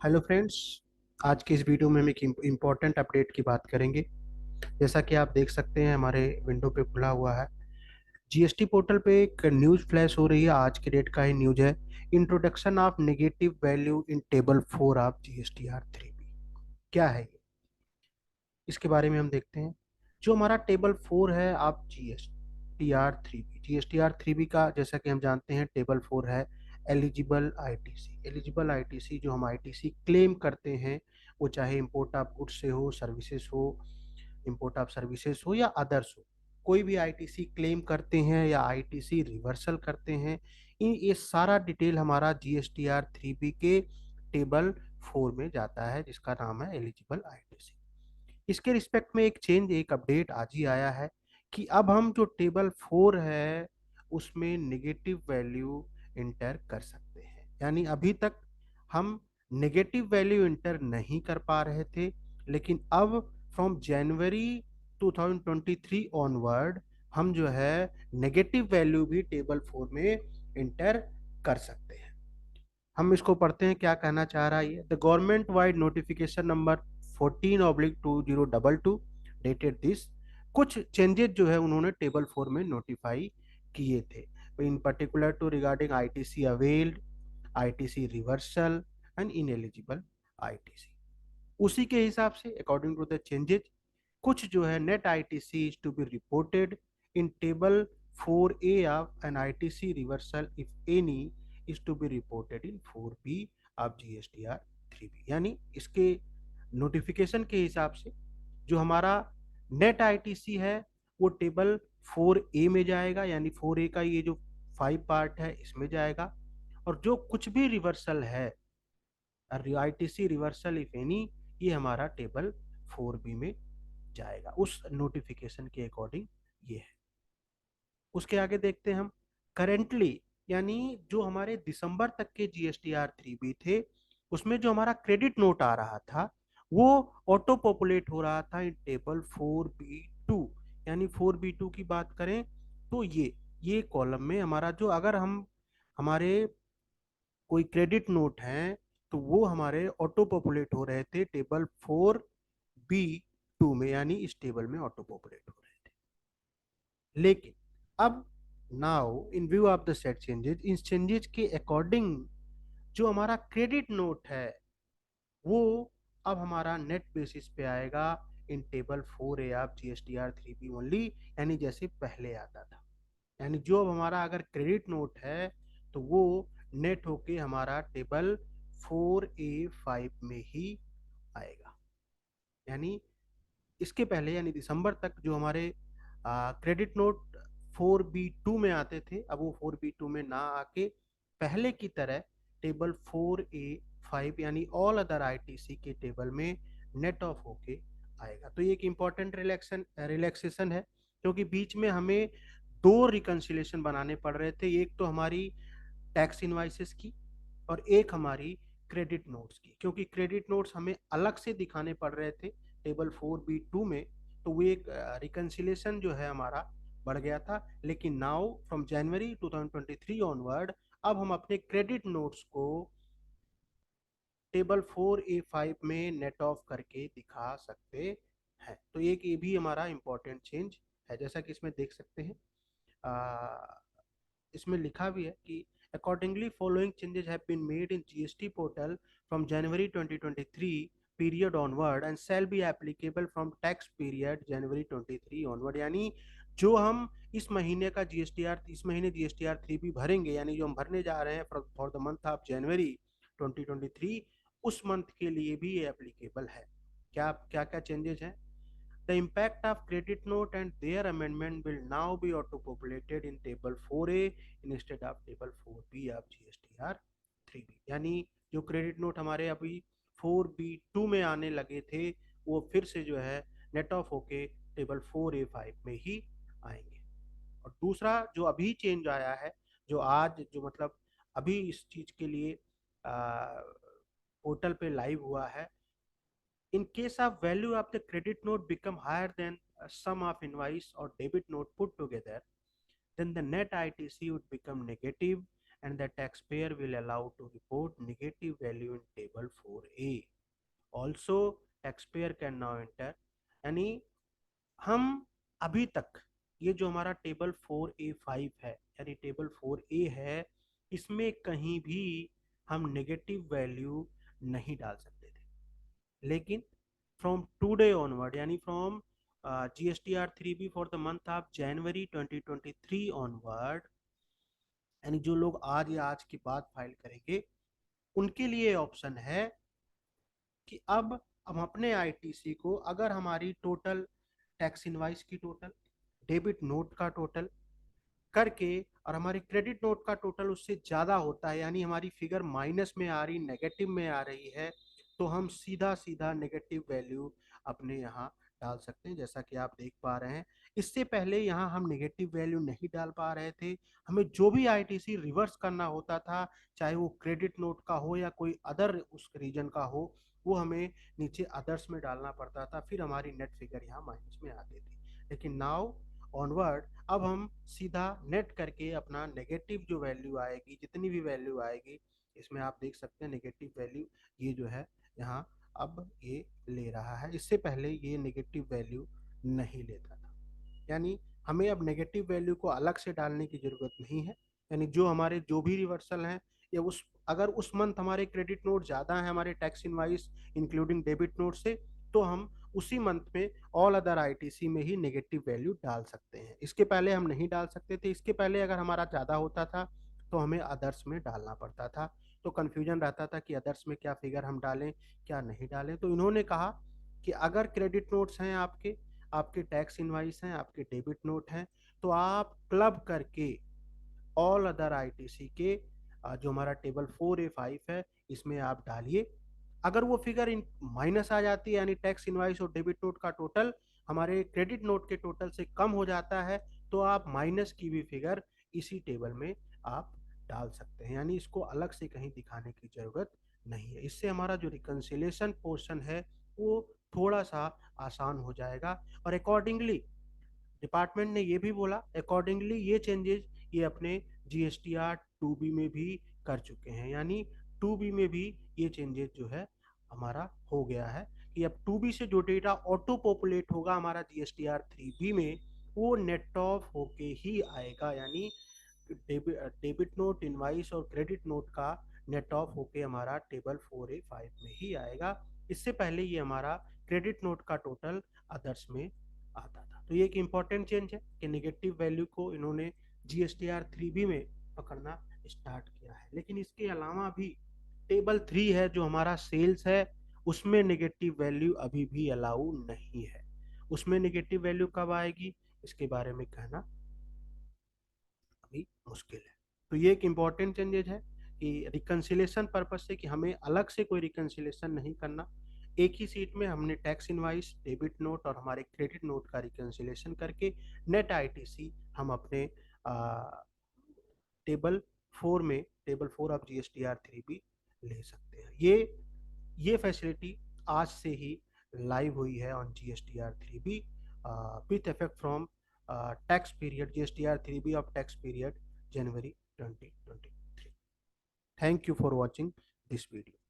Hello friends. आज के इस वीडियो में हम एक इम्पॉर्टेंट अपडेट की बात करेंगे। जैसा कि आप देख सकते हैं हमारे विंडो पे खुला हुआ है। जीएसटी पोर्टल पे एक न्यूज़ फ्लैश हो रही है। आज के डेट का ही न्यूज़ है। Introduction of negative value in table 4 of GSTR 3B। क्या है ये, इसके बारे में हम देखते हैं। जो हमारा टेबल 4 है आप GSTR 3B का, जैसा कि हम जानते हैं टेबल 4 है एलिजिबल आईटीसी। एलिजिबल आईटीसी जो हम आईटीसी क्लेम करते हैं, वो चाहे इंपोर्ट ऑफ गुड्स से हो, सर्विसेज हो, इंपोर्ट ऑफ सर्विसेज हो या अदर्स हो, कोई भी आईटीसी क्लेम करते हैं या आईटीसी रिवर्सल करते हैं, ये सारा डिटेल हमारा GSTR 3B के टेबल 4 में जाता है, जिसका नाम है एलिजिबल आईटीसी। इसके रिस्पेक्ट में एक चेंज, एक अपडेट आज ही आया है कि अब हम जो टेबल 4 है उसमें नेगेटिव वैल्यू इंटर कर सकते हैं। यानी अभी तक हम नेगेटिव वैल्यू इंटर नहीं कर पा रहे थे, लेकिन अब फ्रॉम जनवरी 2023 ऑनवर्ड हम जो है नेगेटिव वैल्यू भी टेबल 4 में इंटर कर सकते हैं। हम इसको पढ़ते हैं, क्या कहना चाह रहा है ये। The government vide notification number 14/2022 dated this. कुछ चेंजेस जो है उन्होंने टेबल 4 में नोटिफाई किए थे, in particular to regarding ITC availed, ITC reversal and ineligible ITC. उसी के हिसाब से अकॉर्डिंग टू द चेंजेस, कुछ जो है net ITC is to be reported in table 4A of an ITC reversal if any is to be reported in 4B of GSTR 3B। यानी इसके notification के हिसाब से जो हमारा नेट आईटीसी है वो टेबल 4A में जाएगा, यानी 4A का ये जो 5 पार्ट है इसमें जाएगा। और जो कुछ भी रिवर्सल है, आईटीसी रिवर्सल इफ एनी, ये हमारा टेबल 4B में जाएगा उस नोटिफिकेशन के अकॉर्डिंग। ये है। उसके आगे देखते हैं हम करेंटली, यानी जो हमारे दिसंबर तक के GSTR 3B थे उसमें जो हमारा क्रेडिट नोट आ रहा था वो ऑटो पॉपुलेट हो रहा था इन टेबल 4B2। यानी 4B2 की बात करें तो ये कॉलम में हमारा जो, अगर हम हमारे कोई क्रेडिट नोट हैं तो वो हमारे ऑटो पॉपुलेट हो रहे थे टेबल 4B2 में, यानी इस टेबल में ऑटो पॉपुलेट हो रहे थे। लेकिन अब now in view of the set changes, in changes के अकॉर्डिंग जो हमारा क्रेडिट नोट है वो अब हमारा नेट बेसिस पे आएगा इन table 4A of GSTR 3B only, यानी जैसे पहले आता था। यानी जो अब हमारा अगर क्रेडिट नोट है तो वो नेट होके हमारा टेबल 4A5 में ही आएगा। यानी इसके पहले, यानी दिसंबर तक जो हमारे क्रेडिट नोट 4B2 में आते थे, अब वो 4B2 में ना आके पहले की तरह टेबल 4A5 यानी ऑल अदर आईटीसी के टेबल में नेट ऑफ होके आएगा। तो ये एक इम्पॉर्टेंट रिलैक्सेशन है, क्योंकि बीच में हमें दो रिकन्सिलेशन बनाने पड़ रहे थे। एक तो हमारी टैक्स इनवाइसेस की और एक हमारी क्रेडिट नोट्स की, क्योंकि क्रेडिट नोट्स हमें अलग से दिखाने पड़ रहे थे टेबल 4B2 में। तो वो एक रिकन्सिलेशन जो है हमारा बढ़ गया था। लेकिन नाउ फ्रॉम जनवरी 2023 ऑनवर्ड अब हम अपने क्रेडिट नोट्स को टेबल 4A5 में नेट ऑफ करके दिखा सकते हैं। तो एक ये भी हमारा इंपॉर्टेंट चेंज है, जैसा कि इसमें देख सकते हैं। इसमें लिखा भी है कि accordingly following changes have been made in GST portal from January 2023 period onward and shall be applicable from tax period January 23 onward. यानी जो हम इस महीने का इस महीने GSTR 3B भरेंगे, यानी जो हम भरने जा रहे हैं for the month of January 2023, उस मंथ के लिए भी ये एप्लीकेबल है। क्या क्या क्या चेंजेस हैं? The impact of credit note and their amendment will now be auto-populated in table 4A instead of table 4B of GSTR 3B। यानी जो क्रेडिट नोट हमारे अभी 4B2 में आने लगे थे वो फिर से जो है नेट ऑफ होके टेबल 4A5 में ही आएंगे। और दूसरा जो अभी चेंज आया है, जो आज जो मतलब अभी इस चीज के लिए पोर्टल पे लाइव हुआ है, in case of value of the credit note become higher than a sum of invoice or debit note put together, then the net ITC would become negative and the taxpayer will allow to report negative value in table also taxpayer can now enter, यानी हम अभी तक ये जो हमारा table 4A5 है, यानी table 4A है, इसमें कहीं भी हम नेगेटिव वैल्यू नहीं डाल सकते थे। लेकिन फ्रॉम टुडे ऑनवर्ड, यानी from GSTR 3B for the month of January 2023 onward, यानी जो लोग आज या आज के बाद फाइल करेंगे उनके लिए ऑप्शन है कि अब हम अपने आईटीसी को, अगर हमारी टोटल टैक्स इनवाइस की टोटल, डेबिट नोट का टोटल करके और हमारे क्रेडिट नोट का टोटल उससे ज़्यादा होता है, यानी हमारी फिगर माइनस में आ रही, नेगेटिव में आ रही है, तो हम सीधा सीधा नेगेटिव वैल्यू अपने यहाँ डाल सकते हैं, जैसा कि आप देख पा रहे हैं। इससे पहले यहाँ हम नेगेटिव वैल्यू नहीं डाल पा रहे थे। हमें जो भी आईटीसी रिवर्स करना होता था, चाहे वो क्रेडिट नोट का हो या कोई अदर उस रीजन का हो, वो हमें नीचे अदर्स में डालना पड़ता था, फिर हमारी नेट फिगर यहाँ माइनस में आती थी। लेकिन नाउ ऑनवर्ड अब हम सीधा नेट करके अपना नेगेटिव जो वैल्यू आएगी, जितनी भी वैल्यू आएगी, इसमें आप देख सकते हैं नेगेटिव वैल्यू ये जो है यहाँ अब ये ले रहा है। इससे पहले ये नेगेटिव वैल्यू नहीं लेता था, यानी हमें अब नेगेटिव वैल्यू को अलग से डालने की जरूरत नहीं है। यानी जो हमारे जो भी रिवर्सल हैं, या उस अगर उस मंथ हमारे क्रेडिट नोट ज़्यादा है हमारे tax invoice including debit note से, तो हम उसी मंथ में ऑल अदर आईटीसी में ही नेगेटिव वैल्यू डाल सकते हैं। इसके पहले हम नहीं डाल सकते थे। इसके पहले अगर हमारा ज़्यादा होता था तो हमें अदर्स में डालना पड़ता था, तो कन्फ्यूजन रहता था कि अदर्स में क्या फिगर हम डालें क्या नहीं डालें। तो इन्होंने कहा कि अगर क्रेडिट नोट्स हैं आपके, आपके टैक्स इनवाइस हैं, आपके डेबिट नोट हैं, तो आप क्लब करके ऑल अदर आईटीसी के जो हमारा टेबल 4A5 है इसमें आप डालिए। अगर वो फिगर इन माइनस आ जाती है, यानी टैक्स इनवाइस और डेबिट नोट का टोटल हमारे क्रेडिट नोट के टोटल से कम हो जाता है, तो आप माइनस की भी फिगर इसी टेबल में आप डाल सकते हैं, यानी इसको अलग से कहीं दिखाने की जरूरत नहीं है। इससे हमारा जो रिकंसिलेशन पोर्शन है वो थोड़ा सा आसान हो जाएगा। और अकॉर्डिंगली डिपार्टमेंट ने ये भी बोला, अकॉर्डिंगली ये चेंजेस ये अपने GSTR 2B में भी कर चुके हैं, यानी 2B में भी ये चेंजेस जो है हमारा हो गया है कि अब 2B से जो डेटा ऑटो पॉपुलेट होगा हमारा GSTR 3B में, वो नेट ऑफ होके ही आएगा, यानी डेबिट नोट, इनवाइस और क्रेडिट नोट का नेट ऑफ होके हमारा टेबल 4A5 में ही आएगा। इससे पहले ये हमारा क्रेडिट नोट का टोटल अदर्स में आता था। तो ये एक इम्पॉर्टेंट चेंज है कि नेगेटिव वैल्यू को इन्होंने GSTR 3B में पकड़ना स्टार्ट किया है। लेकिन इसके अलावा भी टेबल 3 है जो हमारा सेल्स है, उसमें नेगेटिव वैल्यू अभी भी अलाउ नहीं है। उसमें नेगेटिव वैल्यू कब आएगी इसके बारे में कहना अभी मुश्किल है। तो ये एक इम्पॉर्टेंट चेंजेज है कि रिकंसिलेशन पर्पज से, कि हमें अलग से कोई रिकंसिलेशन नहीं करना, एक ही सीट में हमने टैक्स इनवाइस, डेबिट नोट और हमारे क्रेडिट नोट का रिकंसिलेशन करके नेट आईटीसी हम अपने टेबल 4 में, टेबल 4 ऑफ GSTR 3B ले सकते हैं। ये फैसिलिटी आज से ही लाइव हुई है on GSTR 3B with effect from tax period GSTR 3B of tax period January 2023। Thank you for watching this video.